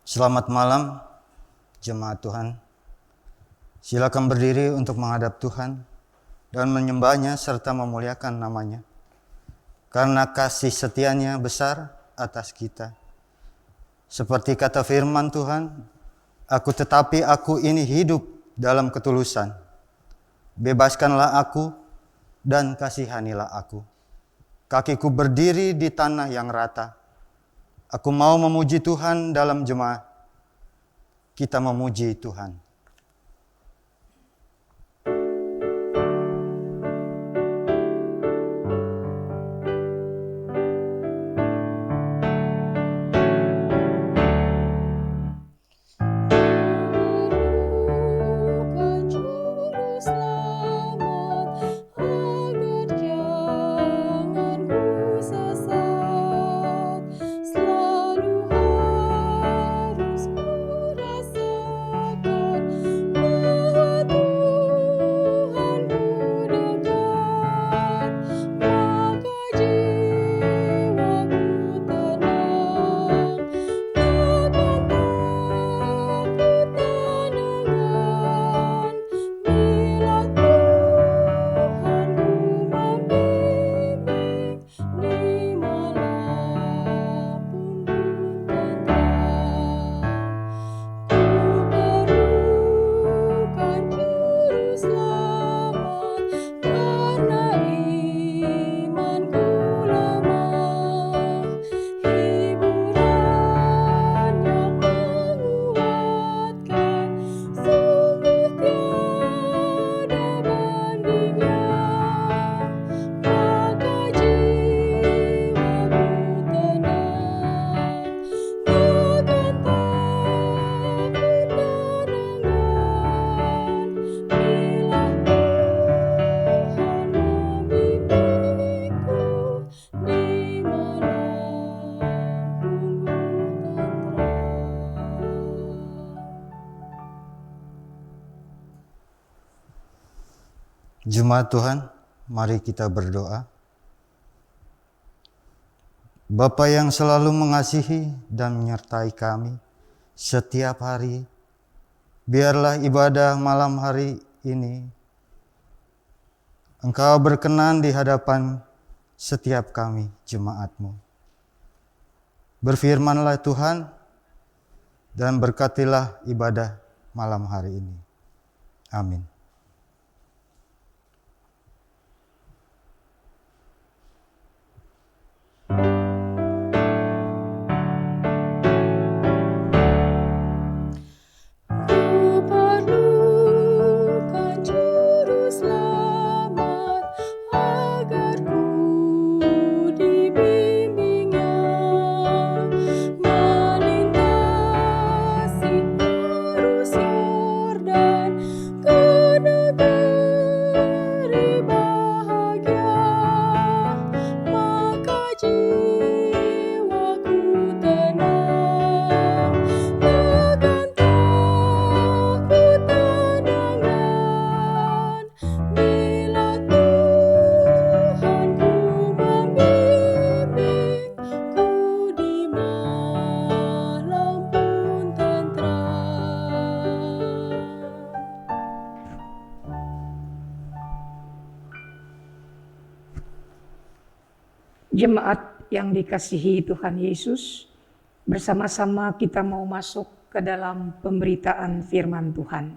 Selamat malam, jemaat Tuhan. Silakan berdiri untuk menghadap Tuhan dan menyembahnya serta memuliakan namanya. Karena kasih setianya besar atas kita. Seperti kata firman Tuhan, aku ini hidup dalam ketulusan. Bebaskanlah aku dan kasihanilah aku. Kakiku berdiri di tanah yang rata. Aku mau memuji Tuhan dalam jemaat. Kita memuji Tuhan. Jemaat Tuhan, mari kita berdoa. Bapa yang selalu mengasihi dan menyertai kami setiap hari, biarlah ibadah malam hari ini Engkau berkenan di hadapan setiap kami, jemaat-Mu. Berfirmanlah Tuhan dan berkatilah ibadah malam hari ini. Amin. Jemaat yang dikasihi Tuhan Yesus, bersama-sama kita mau masuk ke dalam pemberitaan firman Tuhan.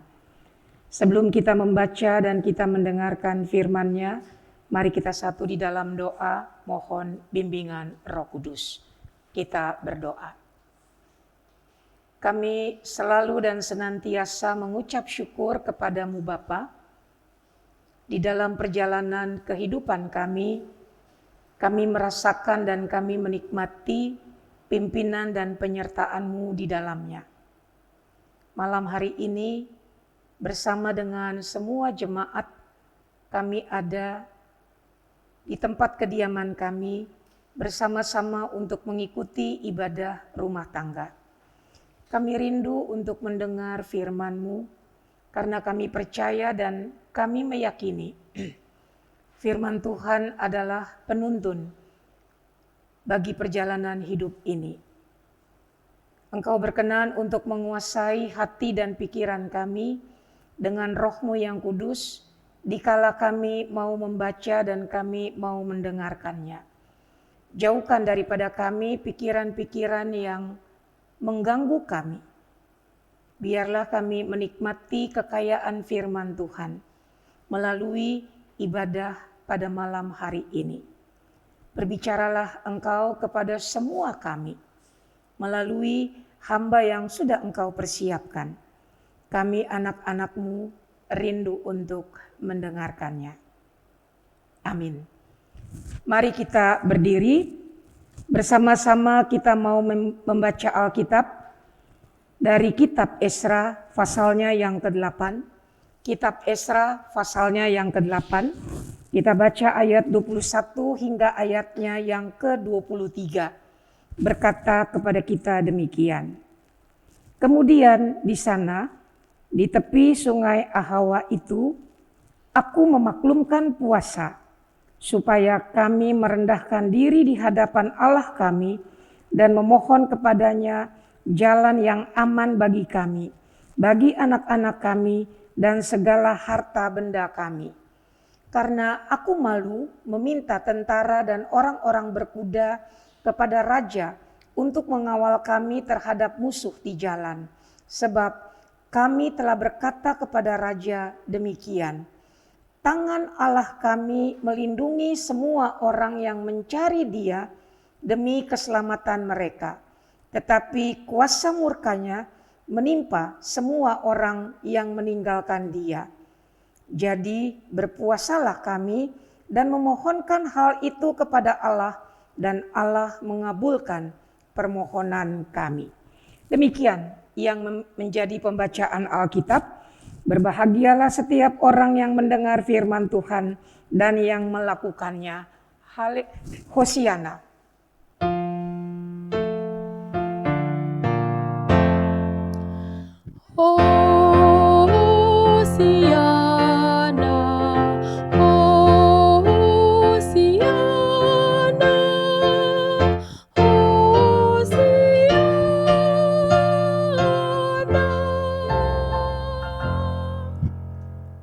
Sebelum kita membaca dan kita mendengarkan firman-Nya, mari kita satu di dalam doa mohon bimbingan Roh Kudus. Kita berdoa. Kami selalu dan senantiasa mengucap syukur kepadamu Bapa. Di dalam perjalanan kehidupan kami merasakan dan kami menikmati pimpinan dan penyertaan-Mu di dalamnya. Malam hari ini bersama dengan semua jemaat kami ada di tempat kediaman kami bersama-sama untuk mengikuti ibadah rumah tangga. Kami rindu untuk mendengar firman-Mu karena kami percaya dan kami meyakini firman Tuhan adalah penuntun bagi perjalanan hidup ini. Engkau berkenan untuk menguasai hati dan pikiran kami dengan roh-Mu yang kudus, dikala kami mau membaca dan kami mau mendengarkannya. Jauhkan daripada kami pikiran-pikiran yang mengganggu kami. Biarlah kami menikmati kekayaan firman Tuhan melalui ibadah pada malam hari ini. Berbicaralah Engkau kepada semua kami melalui hamba yang sudah Engkau persiapkan. Kami anak-anak-Mu rindu untuk mendengarkannya. Amin. Mari kita berdiri. Bersama-sama kita mau membaca Alkitab dari kitab Esra pasalnya yang ke-8. Kitab Esra pasalnya yang ke-8. Kita baca ayat 21 hingga ayatnya yang ke-23. Berkata kepada kita demikian. Kemudian di sana, di tepi sungai Ahawa itu, aku memaklumkan puasa, supaya kami merendahkan diri di hadapan Allah kami dan memohon kepadanya jalan yang aman bagi kami, bagi anak-anak kami dan segala harta benda kami. Karena aku malu meminta tentara dan orang-orang berkuda kepada raja untuk mengawal kami terhadap musuh di jalan. Sebab kami telah berkata kepada raja demikian, tangan Allah kami melindungi semua orang yang mencari Dia demi keselamatan mereka. Tetapi kuasa murkanya menimpa semua orang yang meninggalkan Dia. Jadi berpuasalah kami dan memohonkan hal itu kepada Allah, dan Allah mengabulkan permohonan kami. Demikian yang menjadi pembacaan Alkitab. Berbahagialah setiap orang yang mendengar firman Tuhan dan yang melakukannya. Hosiana.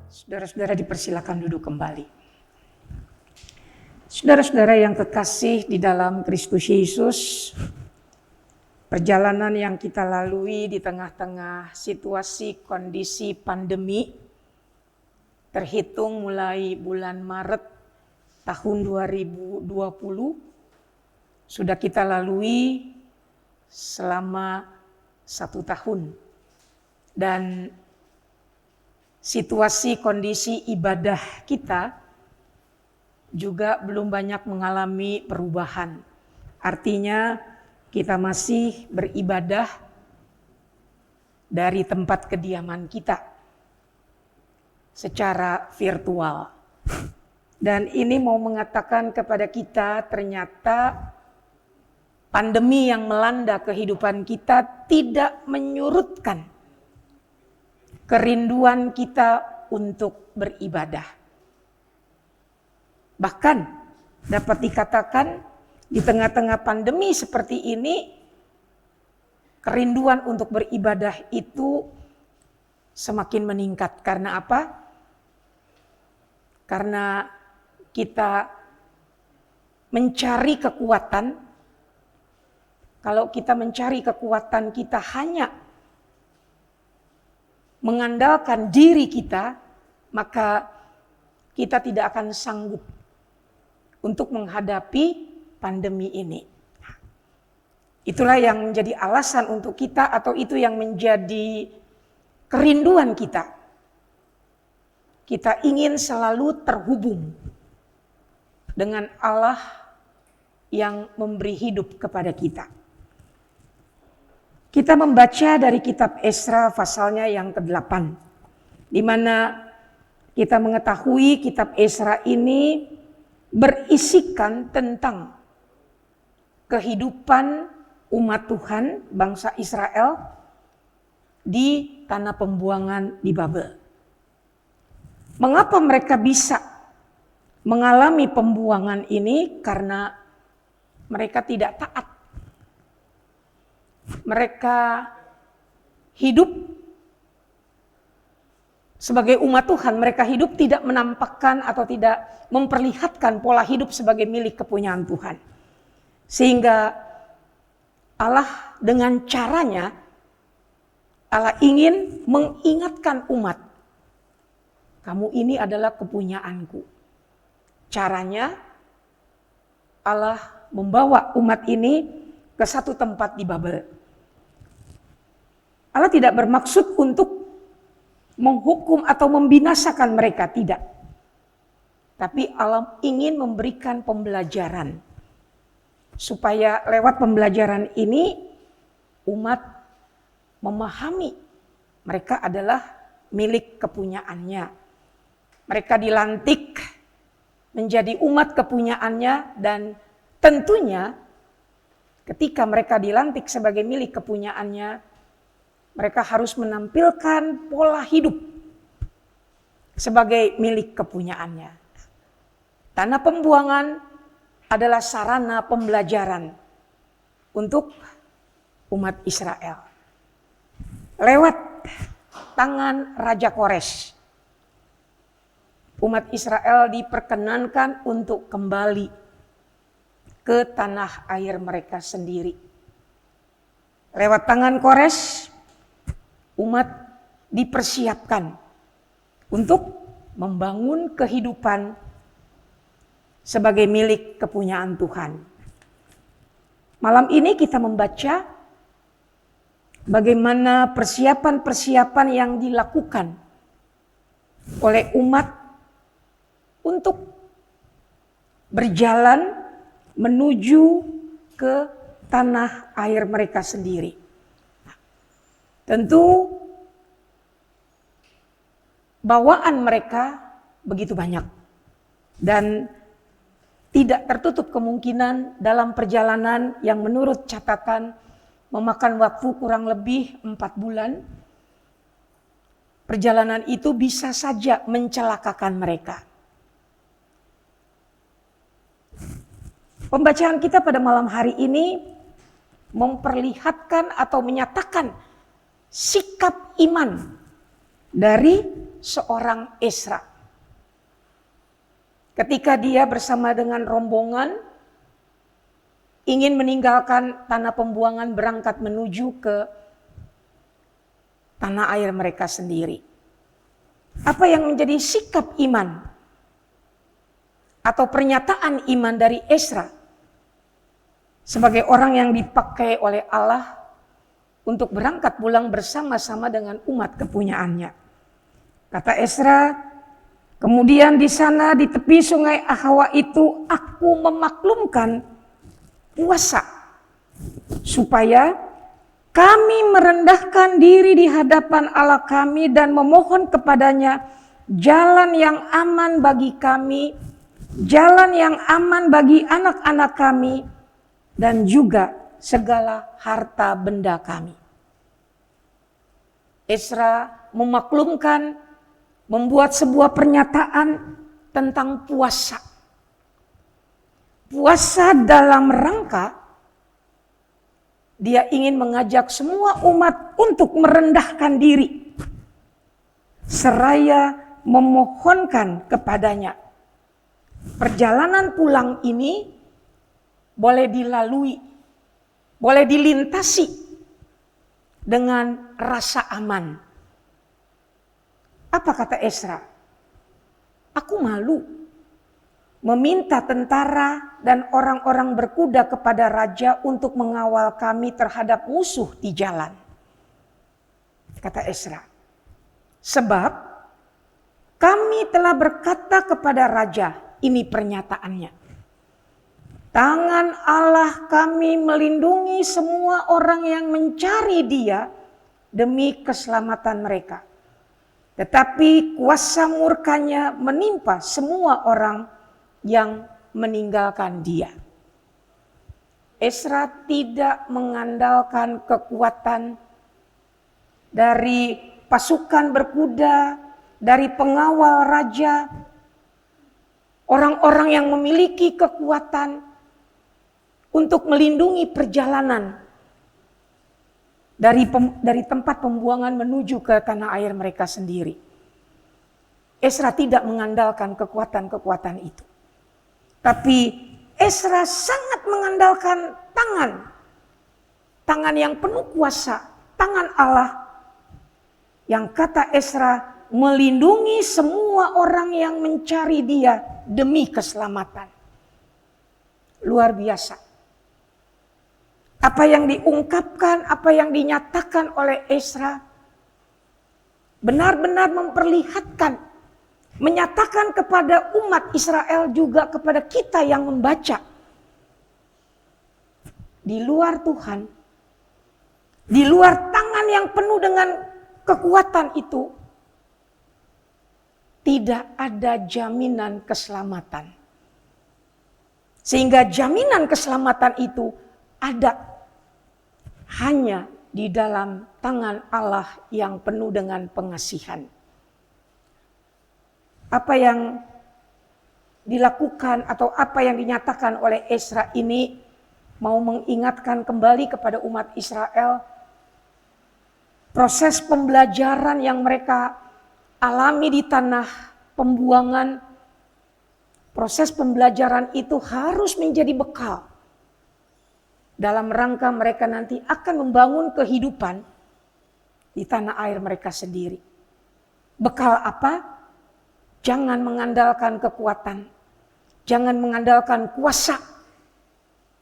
Saudara-saudara dipersilakan duduk kembali. Saudara-saudara yang kekasih di dalam Kristus Yesus, perjalanan yang kita lalui di tengah-tengah situasi kondisi pandemi, terhitung mulai bulan Maret tahun 2020, sudah kita lalui selama 1 tahun. Dan situasi kondisi ibadah kita juga belum banyak mengalami perubahan. Artinya kita masih beribadah dari tempat kediaman kita secara virtual. Dan ini mau mengatakan kepada kita, ternyata pandemi yang melanda kehidupan kita tidak menyurutkan kerinduan kita untuk beribadah. Bahkan dapat dikatakan di tengah-tengah pandemi seperti ini, kerinduan untuk beribadah itu semakin meningkat. Karena apa? Karena kita mencari kekuatan. Kalau kita mencari kekuatan, kita hanya mengandalkan diri kita, maka kita tidak akan sanggup untuk menghadapi pandemi ini. Itulah yang menjadi alasan untuk kita, atau itu yang menjadi kerinduan kita. Kita ingin selalu terhubung dengan Allah yang memberi hidup kepada kita. Kita membaca dari kitab Esra pasalnya yang ke-8, di mana kita mengetahui kitab Esra ini berisikan tentang kehidupan umat Tuhan, bangsa Israel di tanah pembuangan di Babel. Mengapa mereka bisa mengalami pembuangan ini? Karena mereka tidak taat. mereka hidup sebagai umat Tuhan, mereka hidup tidak menampakkan atau tidak memperlihatkan pola hidup sebagai milik kepunyaan Tuhan. Sehingga Allah dengan caranya, Allah ingin mengingatkan umat, kamu ini adalah kepunyaanku. Caranya Allah membawa umat ini ke satu tempat di Babel. Allah tidak bermaksud untuk menghukum atau membinasakan mereka, tidak. Tapi Allah ingin memberikan pembelajaran. Supaya lewat pembelajaran ini umat memahami mereka adalah milik kepunyaannya. Mereka dilantik menjadi umat kepunyaannya, dan tentunya ketika mereka dilantik sebagai milik kepunyaannya, mereka harus menampilkan pola hidup sebagai milik kepunyaannya. Tanah pembuangan adalah sarana pembelajaran untuk umat Israel. Lewat tangan Raja Kores, umat Israel diperkenankan untuk kembali ke tanah air mereka sendiri. Lewat tangan Kores, umat dipersiapkan untuk membangun kehidupan sebagai milik kepunyaan Tuhan. Malam ini kita membaca bagaimana persiapan-persiapan yang dilakukan oleh umat untuk berjalan menuju ke tanah air mereka sendiri. Tentu bawaan mereka begitu banyak dan tidak tertutup kemungkinan dalam perjalanan yang menurut catatan memakan waktu kurang lebih 4 bulan. Perjalanan itu bisa saja mencelakakan mereka. Pembacaan kita pada malam hari ini memperlihatkan atau menyatakan sikap iman dari seorang Ezra. Ketika dia bersama dengan rombongan ingin meninggalkan tanah pembuangan, berangkat menuju ke tanah air mereka sendiri. Apa yang menjadi sikap iman atau pernyataan iman dari Ezra sebagai orang yang dipakai oleh Allah untuk berangkat pulang bersama-sama dengan umat kepunyaannya. Kata Ezra, kemudian di sana di tepi sungai Ahwa itu aku memaklumkan puasa supaya kami merendahkan diri di hadapan Allah kami dan memohon kepadanya jalan yang aman bagi kami, jalan yang aman bagi anak-anak kami, dan juga segala harta benda kami. Ezra memaklumkan, membuat sebuah pernyataan tentang puasa. Puasa dalam rangka dia ingin mengajak semua umat untuk merendahkan diri, seraya memohonkan kepadanya. Perjalanan pulang ini boleh dilalui, boleh dilintasi dengan rasa aman. Apa kata Ezra? Aku malu meminta tentara dan orang-orang berkuda kepada raja untuk mengawal kami terhadap musuh di jalan. Kata Ezra, sebab kami telah berkata kepada raja, ini pernyataannya, tangan Allah kami melindungi semua orang yang mencari Dia demi keselamatan mereka. Tetapi kuasa murkanya menimpa semua orang yang meninggalkan Dia. Ezra tidak mengandalkan kekuatan dari pasukan berkuda, dari pengawal raja, orang-orang yang memiliki kekuatan untuk melindungi perjalanan dari tempat pembuangan menuju ke tanah air mereka sendiri. Ezra tidak mengandalkan kekuatan-kekuatan itu. Tapi Ezra sangat mengandalkan tangan yang penuh kuasa, tangan Allah. Yang kata Ezra melindungi semua orang yang mencari dia demi keselamatan. Luar biasa. Apa yang diungkapkan, apa yang dinyatakan oleh Ezra benar-benar memperlihatkan, menyatakan kepada umat Israel juga kepada kita yang membaca. Di luar Tuhan, di luar tangan yang penuh dengan kekuatan itu, tidak ada jaminan keselamatan. Sehingga jaminan keselamatan itu ada hanya di dalam tangan Allah yang penuh dengan pengasihan. Apa yang dilakukan atau apa yang dinyatakan oleh Ezra ini mau mengingatkan kembali kepada umat Israel proses pembelajaran yang mereka alami di tanah pembuangan. Proses pembelajaran itu harus menjadi bekal dalam rangka mereka nanti akan membangun kehidupan di tanah air mereka sendiri. Bekal apa? Jangan mengandalkan kekuatan, jangan mengandalkan kuasa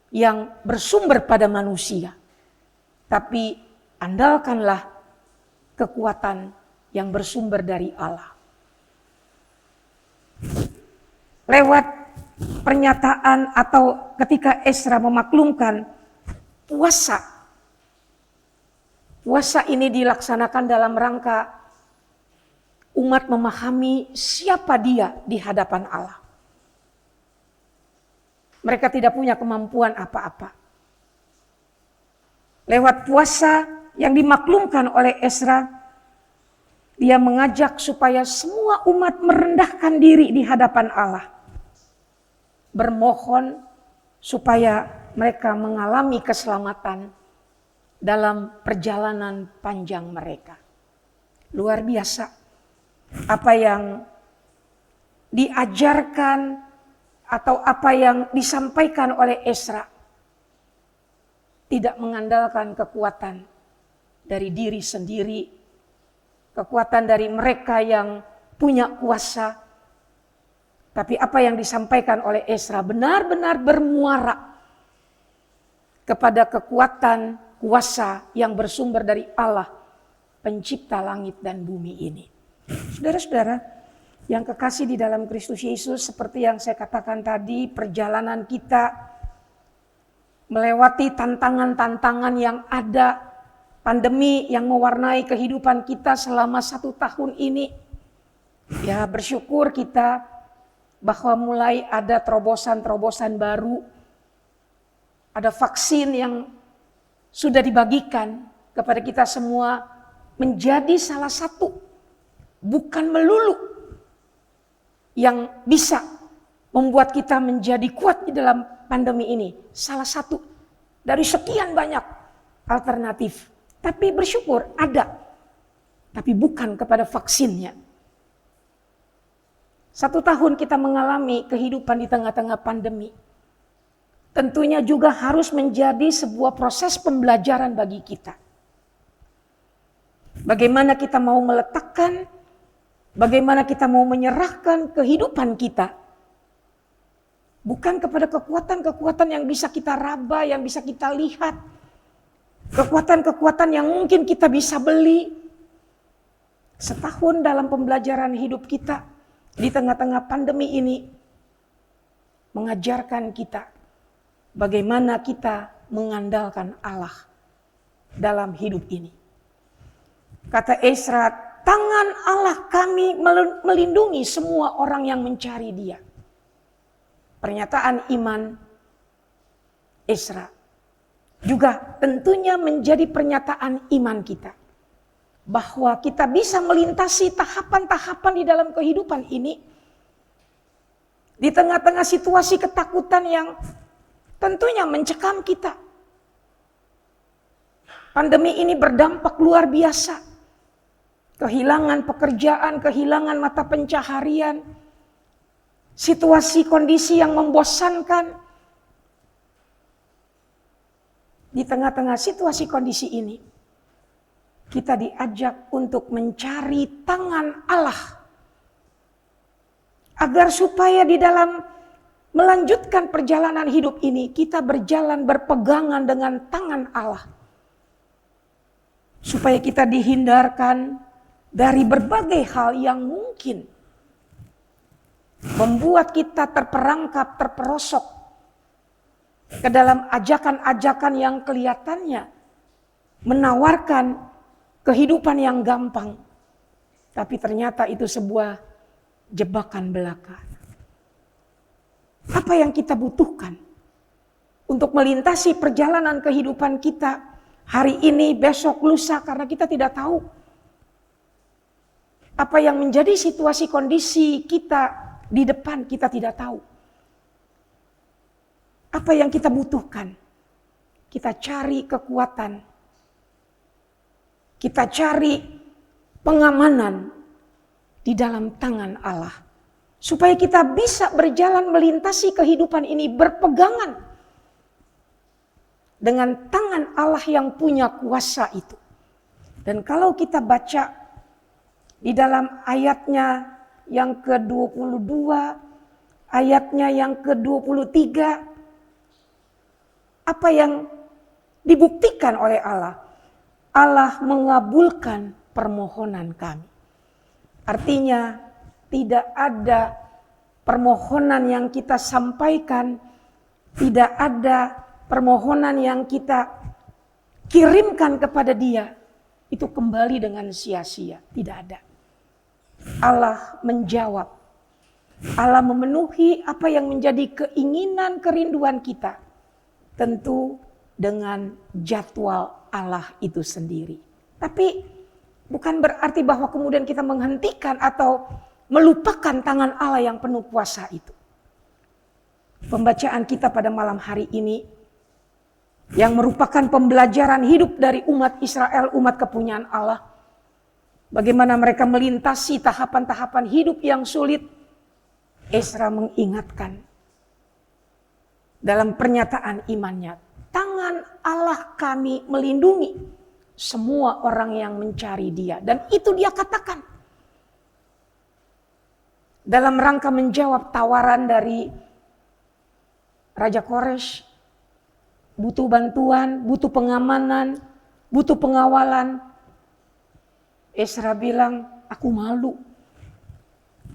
yang bersumber pada manusia, tapi andalkanlah kekuatan yang bersumber dari Allah. Lewat pernyataan atau ketika Ezra memaklumkan puasa ini dilaksanakan dalam rangka umat memahami siapa dia di hadapan Allah. Mereka tidak punya kemampuan apa-apa. Lewat puasa yang dimaklumkan oleh Ezra, dia mengajak supaya semua umat merendahkan diri di hadapan Allah. Bermohon supaya mereka mengalami keselamatan dalam perjalanan panjang mereka. Luar biasa. Apa yang diajarkan atau apa yang disampaikan oleh Ezra tidak mengandalkan kekuatan dari diri sendiri, kekuatan dari mereka yang punya kuasa, tapi apa yang disampaikan oleh Ezra benar-benar bermuara kepada kekuatan kuasa yang bersumber dari Allah, pencipta langit dan bumi ini. Saudara-saudara yang kekasih di dalam Kristus Yesus, seperti yang saya katakan tadi, perjalanan kita melewati tantangan-tantangan yang ada, pandemi yang mewarnai kehidupan kita selama 1 tahun ini. Ya, bersyukur kita bahwa mulai ada terobosan-terobosan baru, ada vaksin yang sudah dibagikan kepada kita semua, menjadi salah satu, bukan melulu, yang bisa membuat kita menjadi kuat di dalam pandemi ini. Salah satu dari sekian banyak alternatif. Tapi bersyukur ada, tapi bukan kepada vaksinnya. 1 tahun kita mengalami kehidupan di tengah-tengah pandemi. Tentunya juga harus menjadi sebuah proses pembelajaran bagi kita. Bagaimana kita mau meletakkan, bagaimana kita mau menyerahkan kehidupan kita. Bukan kepada kekuatan-kekuatan yang bisa kita raba, yang bisa kita lihat. Kekuatan-kekuatan yang mungkin kita bisa beli. Setahun dalam pembelajaran hidup kita di tengah-tengah pandemi ini mengajarkan kita bagaimana kita mengandalkan Allah dalam hidup ini. Kata Ezra, tangan Allah kami melindungi semua orang yang mencari Dia. Pernyataan iman Ezra juga tentunya menjadi pernyataan iman kita. Bahwa kita bisa melintasi tahapan-tahapan di dalam kehidupan ini. Di tengah-tengah situasi ketakutan yang tentunya mencekam kita. Pandemi ini berdampak luar biasa. Kehilangan pekerjaan, kehilangan mata pencaharian, situasi kondisi yang membosankan. Di tengah-tengah situasi kondisi ini, kita diajak untuk mencari tangan Allah. Agar supaya di dalam melanjutkan perjalanan hidup ini, kita berjalan berpegangan dengan tangan Allah. Supaya kita dihindarkan dari berbagai hal yang mungkin membuat kita terperangkap, terperosok ke dalam ajakan-ajakan yang kelihatannya menawarkan kehidupan yang gampang. Tapi ternyata itu sebuah jebakan belaka. Apa yang kita butuhkan untuk melintasi perjalanan kehidupan kita hari ini, besok, lusa, karena kita tidak tahu apa yang menjadi situasi kondisi kita di depan, kita tidak tahu. Apa yang kita butuhkan? Kita cari kekuatan. Kita cari pengamanan di dalam tangan Allah. Supaya kita bisa berjalan melintasi kehidupan ini berpegangan dengan tangan Allah yang punya kuasa itu. Dan kalau kita baca di dalam ayatnya yang ke-22, ayatnya yang ke-23, apa yang dibuktikan oleh Allah? Allah mengabulkan permohonan kami. Artinya tidak ada permohonan yang kita sampaikan, tidak ada permohonan yang kita kirimkan kepada Dia, itu kembali dengan sia-sia. Tidak ada. Allah menjawab. Allah memenuhi apa yang menjadi keinginan, kerinduan kita. Tentu dengan jadwal Allah itu sendiri. Tapi bukan berarti bahwa kemudian kita menghentikan atau melupakan tangan Allah yang penuh kuasa itu. Pembacaan kita pada malam hari ini yang merupakan pembelajaran hidup dari umat Israel, umat kepunyaan Allah. Bagaimana mereka melintasi tahapan-tahapan hidup yang sulit. Ezra mengingatkan dalam pernyataan imannya, tangan Allah kami melindungi semua orang yang mencari Dia. Dan itu dia katakan dalam rangka menjawab tawaran dari Raja Koresh. Butuh bantuan, butuh pengamanan, butuh pengawalan. Ezra bilang, aku malu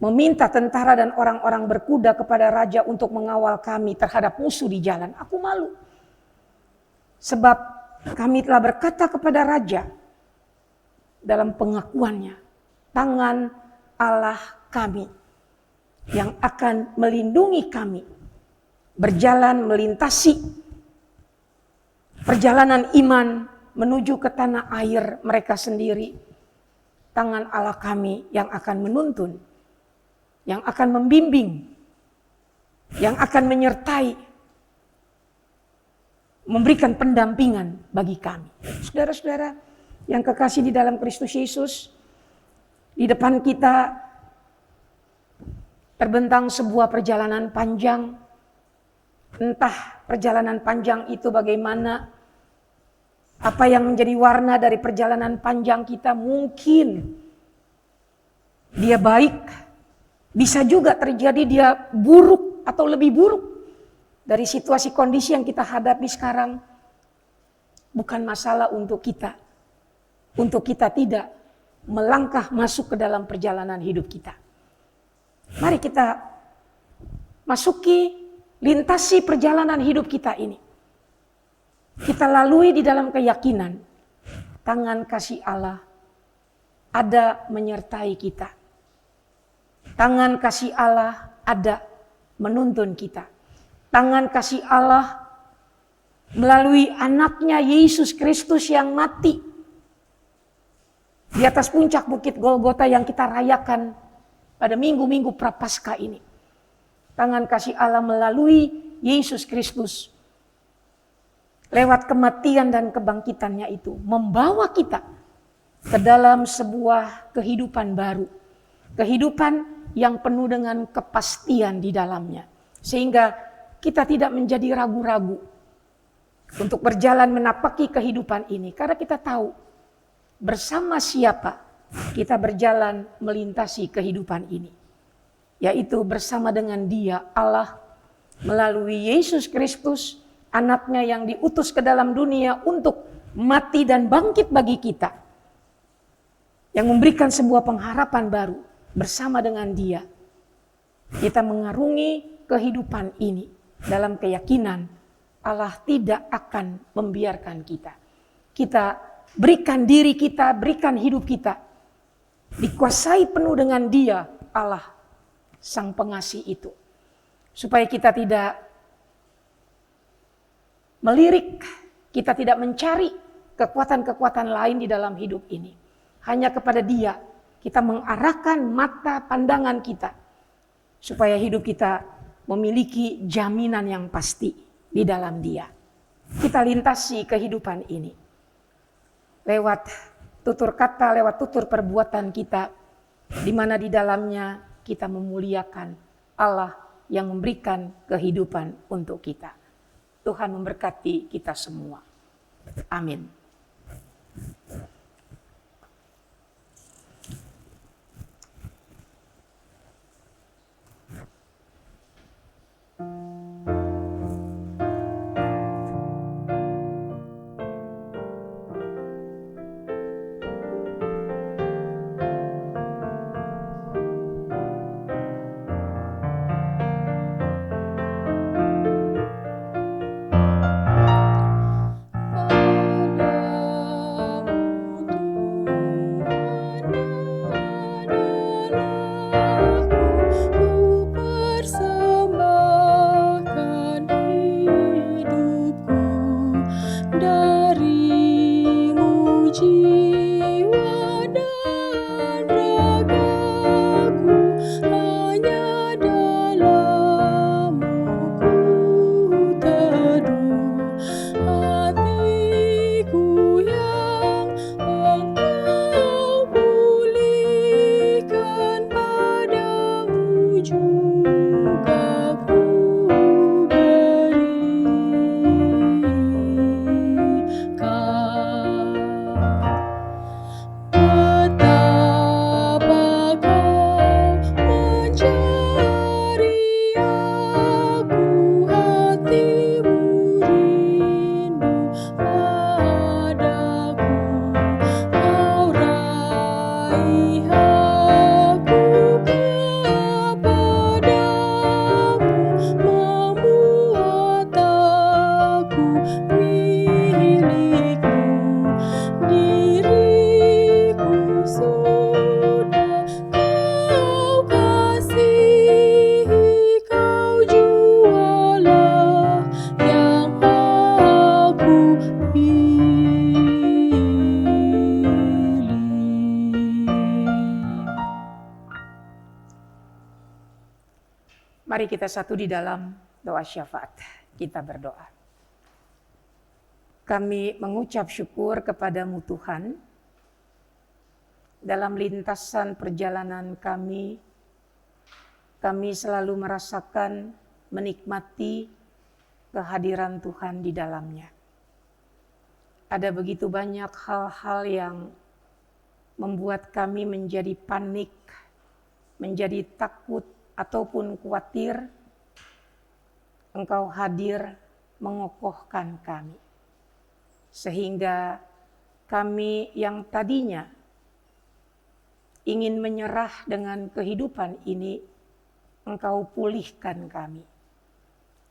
meminta tentara dan orang-orang berkuda kepada raja untuk mengawal kami terhadap musuh di jalan. Aku malu. Sebab kami telah berkata kepada raja dalam pengakuannya, tangan Allah kami yang akan melindungi kami berjalan melintasi perjalanan iman menuju ke tanah air mereka sendiri. Tangan Allah kami yang akan menuntun, yang akan membimbing, yang akan menyertai, memberikan pendampingan bagi kami. Saudara-saudara yang kekasih di dalam Kristus Yesus, di depan kita terbentang sebuah perjalanan panjang. Entah perjalanan panjang itu bagaimana, apa yang menjadi warna dari perjalanan panjang kita, mungkin dia baik, bisa juga terjadi dia buruk atau lebih buruk dari situasi kondisi yang kita hadapi sekarang. Bukan masalah untuk kita tidak melangkah masuk ke dalam perjalanan hidup kita. Mari kita masuki, lintasi perjalanan hidup kita ini. Kita lalui di dalam keyakinan tangan kasih Allah ada menyertai kita. Tangan kasih Allah ada menuntun kita. Tangan kasih Allah melalui anaknya Yesus Kristus yang mati di atas puncak bukit Golgota yang kita rayakan pada minggu-minggu Prapaskah ini. Tangan kasih Allah melalui Yesus Kristus lewat kematian dan kebangkitannya itu membawa kita ke dalam sebuah kehidupan baru. Kehidupan yang penuh dengan kepastian di dalamnya. Sehingga kita tidak menjadi ragu-ragu untuk berjalan menapaki kehidupan ini. Karena kita tahu bersama siapa kita berjalan melintasi kehidupan ini. Yaitu bersama dengan Dia, Allah, melalui Yesus Kristus, anaknya yang diutus ke dalam dunia untuk mati dan bangkit bagi kita. Yang memberikan sebuah pengharapan baru. Bersama dengan Dia, kita mengarungi kehidupan ini dalam keyakinan Allah tidak akan membiarkan kita. Kita berikan diri kita, berikan hidup kita. Dikuasai penuh dengan Dia, Allah, Sang Pengasih itu. Supaya kita tidak melirik, kita tidak mencari kekuatan-kekuatan lain di dalam hidup ini. Hanya kepada Dia kita mengarahkan mata pandangan kita. Supaya hidup kita memiliki jaminan yang pasti di dalam Dia. Kita lintasi kehidupan ini. Lewat tutur kata, lewat tutur perbuatan kita. Di mana di dalamnya kita memuliakan Allah yang memberikan kehidupan untuk kita. Tuhan memberkati kita semua. Amin. Mari kita satu di dalam doa syafaat. Kita berdoa. Kami mengucap syukur kepadamu Tuhan. Dalam lintasan perjalanan kami selalu merasakan, menikmati kehadiran Tuhan di dalamnya. Ada begitu banyak hal-hal yang membuat kami menjadi panik, menjadi takut, ataupun khawatir. Engkau hadir mengokohkan kami. Sehingga kami yang tadinya ingin menyerah dengan kehidupan ini, Engkau pulihkan kami.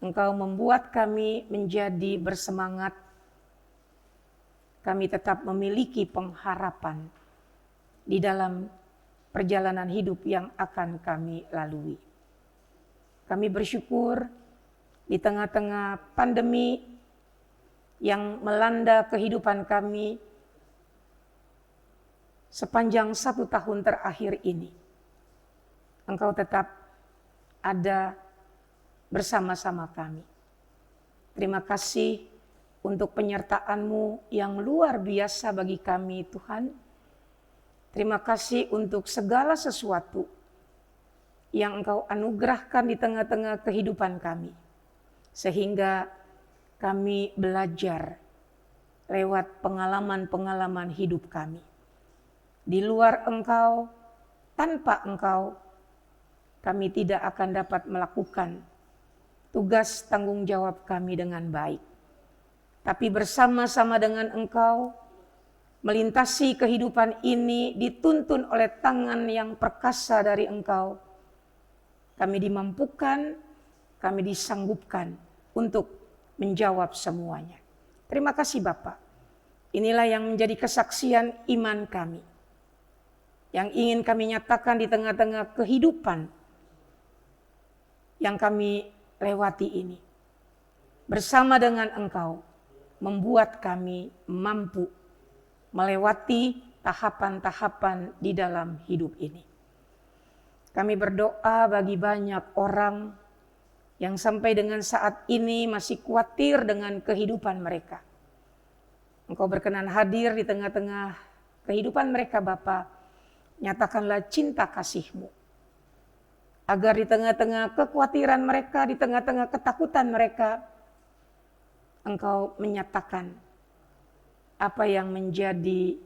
Engkau membuat kami menjadi bersemangat. Kami tetap memiliki pengharapan di dalam perjalanan hidup yang akan kami lalui. Kami bersyukur di tengah-tengah pandemi yang melanda kehidupan kami sepanjang 1 tahun terakhir ini. Engkau tetap ada bersama-sama kami. Terima kasih untuk penyertaan-Mu yang luar biasa bagi kami Tuhan. Terima kasih untuk segala sesuatu yang Engkau anugerahkan di tengah-tengah kehidupan kami. Sehingga kami belajar lewat pengalaman-pengalaman hidup kami. Di luar Engkau, tanpa Engkau, kami tidak akan dapat melakukan tugas tanggung jawab kami dengan baik. Tapi bersama-sama dengan Engkau, melintasi kehidupan ini dituntun oleh tangan yang perkasa dari Engkau. Kami dimampukan, kami disanggupkan untuk menjawab semuanya. Terima kasih Bapa. Inilah yang menjadi kesaksian iman kami. Yang ingin kami nyatakan di tengah-tengah kehidupan yang kami lewati ini. Bersama dengan Engkau, membuat kami mampu melewati tahapan-tahapan di dalam hidup ini. Kami berdoa bagi banyak orang yang sampai dengan saat ini masih khawatir dengan kehidupan mereka. Engkau berkenan hadir di tengah-tengah kehidupan mereka Bapa. Nyatakanlah cinta kasih-Mu. Agar di tengah-tengah kekhawatiran mereka, di tengah-tengah ketakutan mereka, Engkau menyatakan apa yang menjadi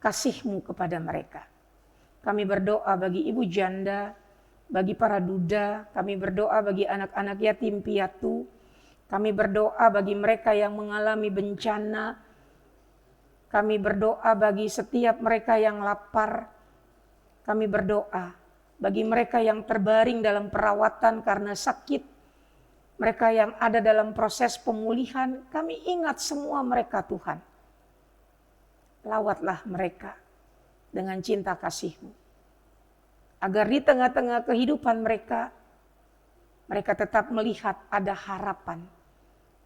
kasih-Mu kepada mereka. Kami berdoa bagi ibu janda, bagi para duda, kami berdoa bagi anak-anak yatim piatu, kami berdoa bagi mereka yang mengalami bencana, kami berdoa bagi setiap mereka yang lapar, kami berdoa bagi mereka yang terbaring dalam perawatan karena sakit, mereka yang ada dalam proses pemulihan, kami ingat semua mereka Tuhan. Lawatlah mereka dengan cinta kasih-Mu. Agar di tengah-tengah kehidupan mereka, mereka tetap melihat ada harapan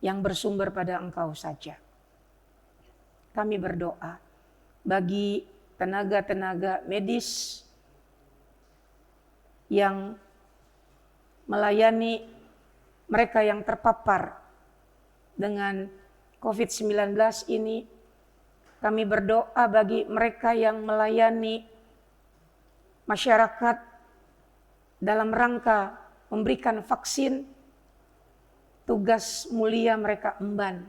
yang bersumber pada Engkau saja. Kami berdoa bagi tenaga-tenaga medis yang melayani mereka yang terpapar dengan COVID-19 ini. Kami berdoa bagi mereka yang melayani masyarakat dalam rangka memberikan vaksin. Tugas mulia mereka emban.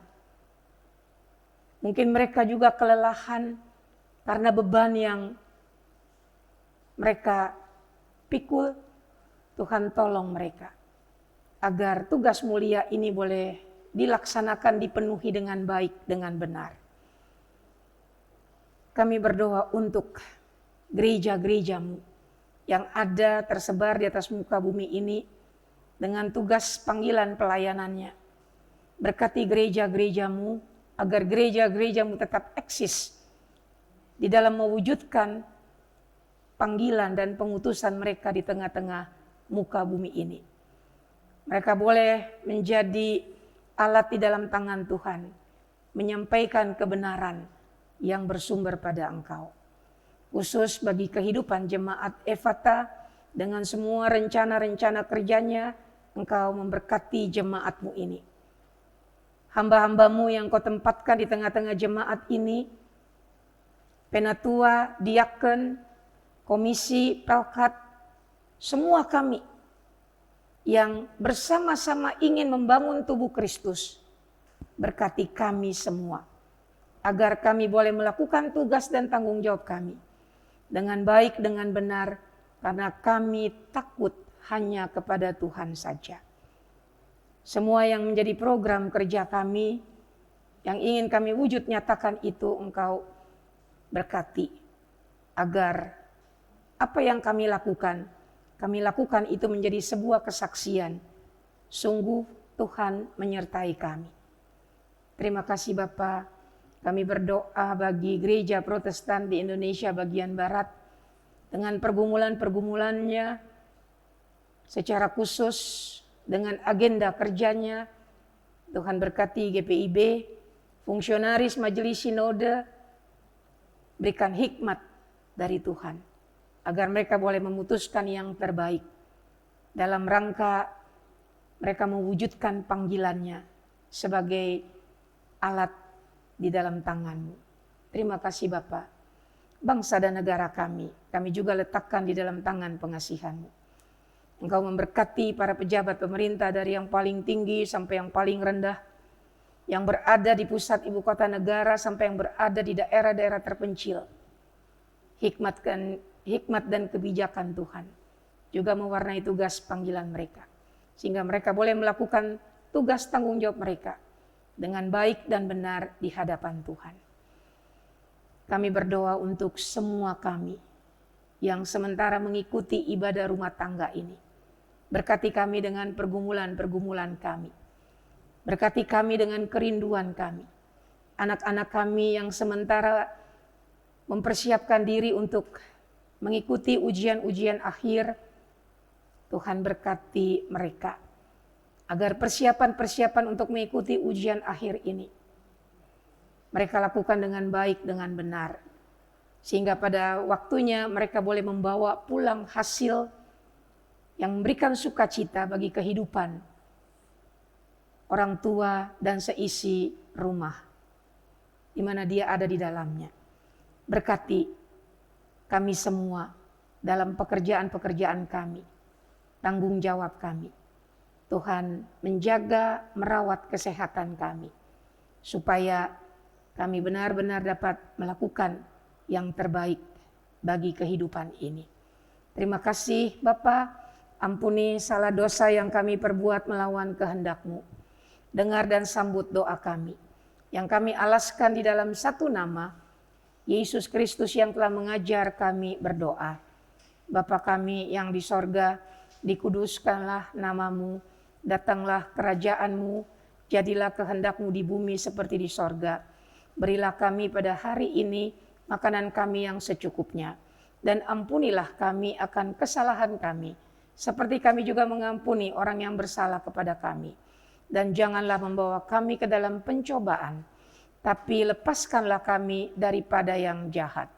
Mungkin mereka juga kelelahan karena beban yang mereka pikul. Tuhan tolong mereka agar tugas mulia ini boleh dilaksanakan, dipenuhi dengan baik, dengan benar. Kami berdoa untuk gereja-gereja-Mu yang ada tersebar di atas muka bumi ini dengan tugas panggilan pelayanannya. Berkati gereja-gereja-Mu agar gereja-gereja-Mu tetap eksis di dalam mewujudkan panggilan dan pengutusan mereka di tengah-tengah muka bumi ini. Mereka boleh menjadi alat di dalam tangan Tuhan, menyampaikan kebenaran yang bersumber pada Engkau. Khusus bagi kehidupan jemaat Efata dengan semua rencana-rencana kerjanya, Engkau memberkati jemaat-Mu ini. Hamba-hamba-Mu yang Kau tempatkan di tengah-tengah jemaat ini, penatua, diaken, komisi, pelkat, semua kami yang bersama-sama ingin membangun tubuh Kristus, berkati kami semua, agar kami boleh melakukan tugas dan tanggung jawab kami dengan baik, dengan benar, karena kami takut hanya kepada Tuhan saja. Semua yang menjadi program kerja kami, yang ingin kami wujud nyatakan itu Engkau berkati, agar apa yang kami lakukan itu menjadi sebuah kesaksian. Sungguh Tuhan menyertai kami. Terima kasih Bapa. Kami berdoa bagi gereja Protestan di Indonesia bagian Barat dengan pergumulan-pergumulannya, secara khusus dengan agenda kerjanya. Tuhan berkati GPIB, fungsionaris Majelis Sinode, berikan hikmat dari Tuhan agar mereka boleh memutuskan yang terbaik dalam rangka mereka mewujudkan panggilannya sebagai alat di dalam tangan-Mu. Terima kasih Bapa. Bangsa dan negara kami juga letakkan di dalam tangan pengasihan-Mu. Engkau memberkati para pejabat pemerintah dari yang paling tinggi sampai yang paling rendah, yang berada di pusat ibu kota negara sampai yang berada di daerah-daerah terpencil. Hikmat dan kebijakan Tuhan juga mewarnai tugas panggilan mereka, sehingga mereka boleh melakukan tugas tanggung jawab mereka dengan baik dan benar di hadapan Tuhan. Kami berdoa untuk semua kami yang sementara mengikuti ibadah rumah tangga ini. Berkati kami dengan pergumulan-pergumulan kami. Berkati kami dengan kerinduan kami. Anak-anak kami yang sementara mempersiapkan diri untuk mengikuti ujian-ujian akhir, Tuhan berkati mereka. Agar persiapan-persiapan untuk mengikuti ujian akhir ini, mereka lakukan dengan baik, dengan benar. Sehingga pada waktunya mereka boleh membawa pulang hasil yang memberikan sukacita bagi kehidupan orang tua dan seisi rumah di mana dia ada di dalamnya. Berkati kami semua dalam pekerjaan-pekerjaan kami, tanggung jawab kami. Tuhan menjaga, merawat kesehatan kami, supaya kami benar-benar dapat melakukan yang terbaik bagi kehidupan ini. Terima kasih Bapa. Ampuni salah dosa yang kami perbuat melawan kehendak-Mu. Dengar dan sambut doa kami, yang kami alaskan di dalam satu nama, Yesus Kristus yang telah mengajar kami berdoa. Bapa kami yang di sorga, dikuduskanlah nama-Mu, datanglah kerajaan-Mu, jadilah kehendak-Mu di bumi seperti di sorga. Berilah kami pada hari ini makanan kami yang secukupnya, dan ampunilah kami akan kesalahan kami, seperti kami juga mengampuni orang yang bersalah kepada kami. Dan janganlah membawa kami ke dalam pencobaan, tapi lepaskanlah kami daripada yang jahat.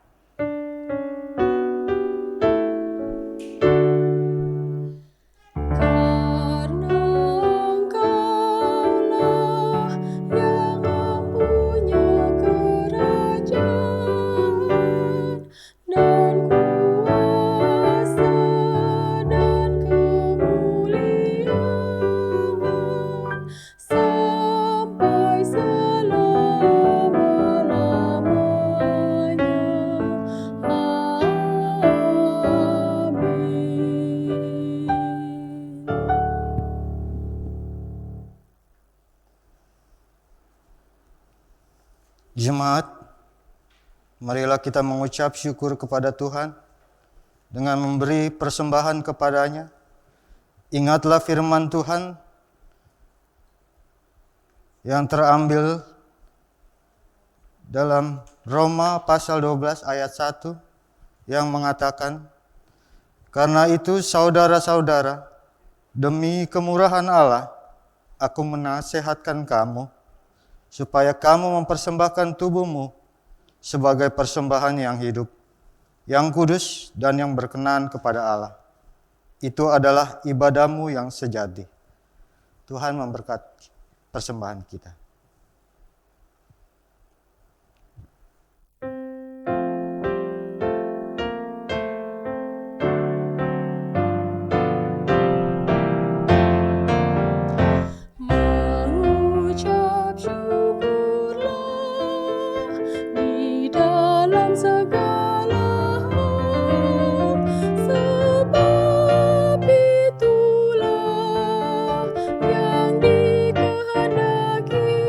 Jemaat, marilah kita mengucap syukur kepada Tuhan dengan memberi persembahan kepada-Nya. Ingatlah firman Tuhan yang terambil dalam Roma pasal 12 ayat 1 yang mengatakan, "Karena itu saudara-saudara, demi kemurahan Allah, aku menasihatkan kamu, supaya kamu mempersembahkan tubuhmu sebagai persembahan yang hidup, yang kudus dan yang berkenan kepada Allah. Itu adalah ibadahmu yang sejati." Tuhan memberkati persembahan kita. Yang dikehendaki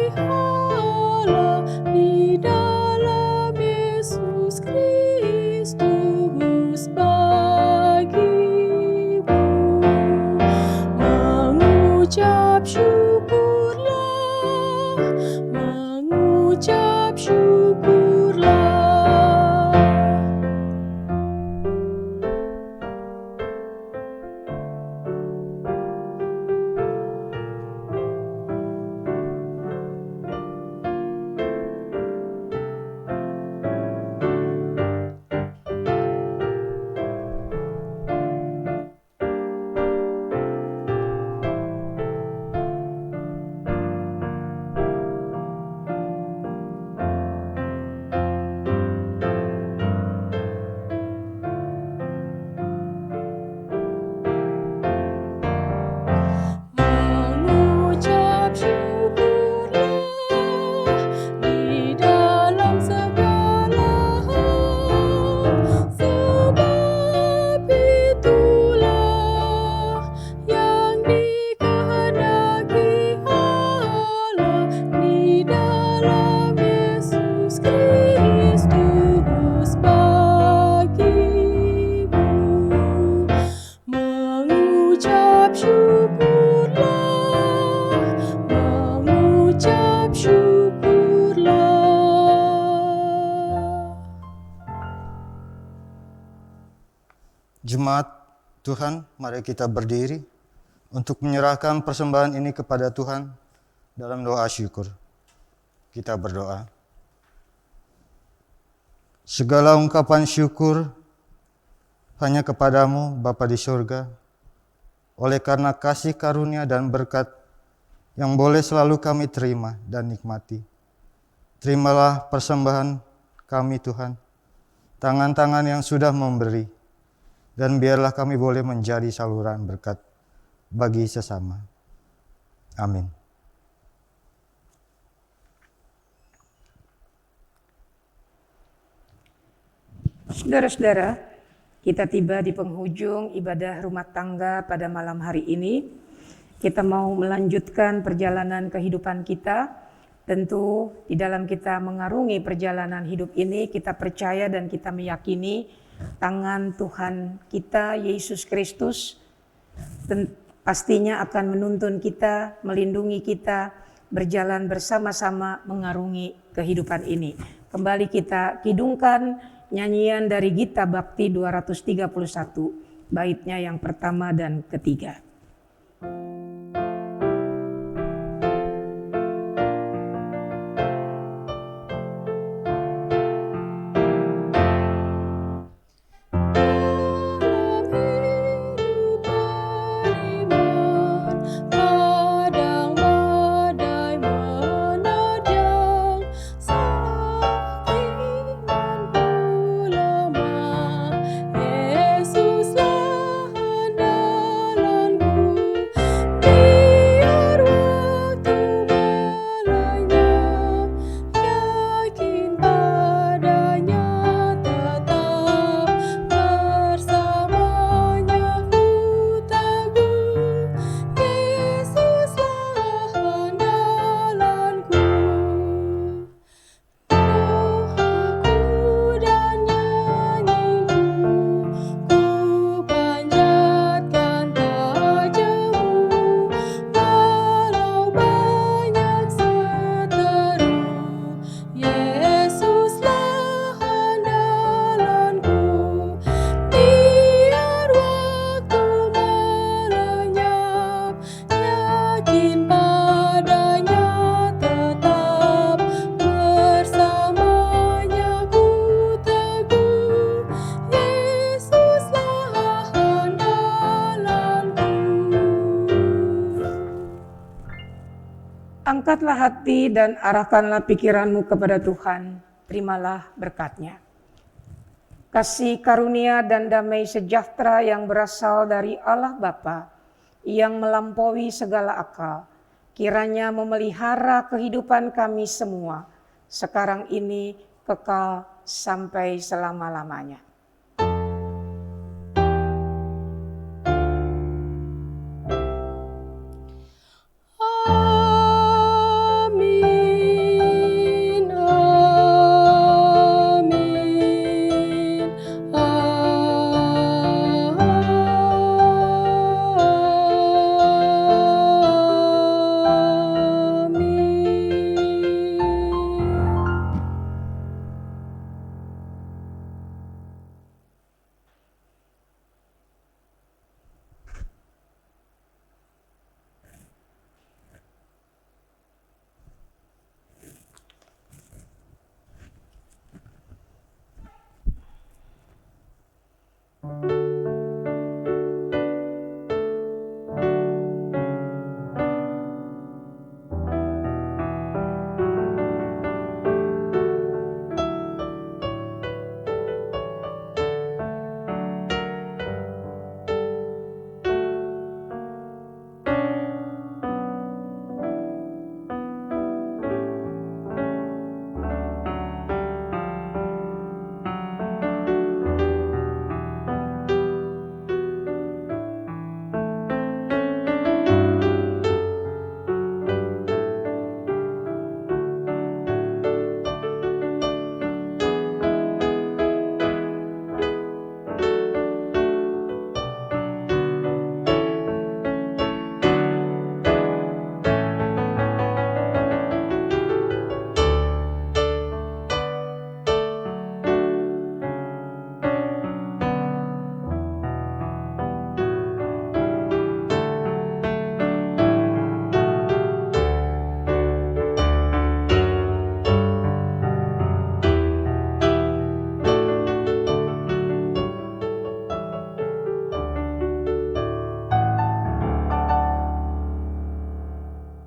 Jemaat Tuhan, mari kita berdiri untuk menyerahkan persembahan ini kepada Tuhan dalam doa syukur. Kita berdoa. Segala ungkapan syukur hanya kepadamu, Bapa di surga, oleh karena kasih karunia dan berkat yang boleh selalu kami terima dan nikmati. Terimalah persembahan kami Tuhan, tangan-tangan yang sudah memberi, dan biarlah kami boleh menjadi saluran berkat bagi sesama. Amin. Saudara-saudara, kita tiba di penghujung ibadah rumah tangga pada malam hari ini. Kita mau melanjutkan perjalanan kehidupan kita. Tentu di dalam kita mengarungi perjalanan hidup ini, kita percaya dan kita meyakini tangan Tuhan kita, Yesus Kristus, pastinya akan menuntun kita, melindungi kita, berjalan bersama-sama mengarungi kehidupan ini. Kembali kita kidungkan nyanyian dari Gita Bakti 231, baitnya yang pertama dan ketiga. Angkatlah hati dan arahkanlah pikiranmu kepada Tuhan, terimalah berkat-Nya. Kasih karunia dan damai sejahtera yang berasal dari Allah Bapa, yang melampaui segala akal, kiranya memelihara kehidupan kami semua, sekarang ini kekal sampai selama-lamanya.